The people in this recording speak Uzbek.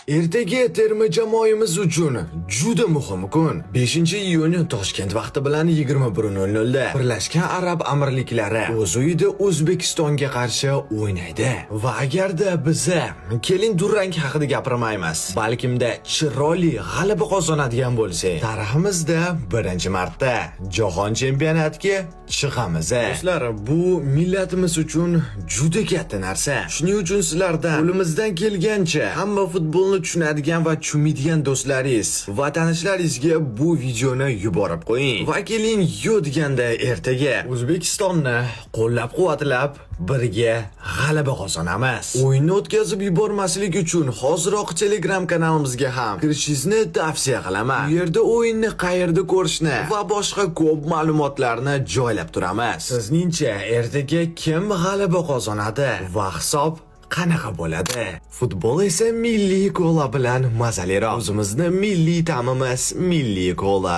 Ertaga terma jamoamiz uchun juda muhim kun. 5-iyun Toshkent vaqti bilan 21:00 da Birlashgan Arab Amirliklari o'z uyida O'zbekistonga qarshi o'ynaydi. Va agarda biza kelin durang haqida gapirmaymiz, balkimda chiroyli g'alaba qozonadigan bo'lsak, tariximizda birinchi marta jahon chempionatiga chiqamiz. Do'stlar, bu millatimiz uchun juda katta narsa. Shuning uchun sizlardan qo'limizdan kelgancha hamma futbolni tushunadigan va tushunmaydigan do'stlaringiz va tanishlaringizga bu videoni yuborib qo'ying. Va keling yo deganda ertaga O'zbekistonni qo'llab-quvvatlab birga g'alaba qozonamiz. O'yinni o'tkazib yubormaslik uchun hoziroq Telegram kanalimizga ham kirishingizni tavsiya qilaman. Bu yerda o'yinni qayerda ko'rishni va boshqa ko'p ma'lumotlarni joylab turamiz. Sizningcha ertaga kim g'alaba qozonadi va hisob qanaqa bo'ladi? Futbol esa milliy kola bilan mazaliroq. O'zimizni milliy ta'mimiz milliy kola.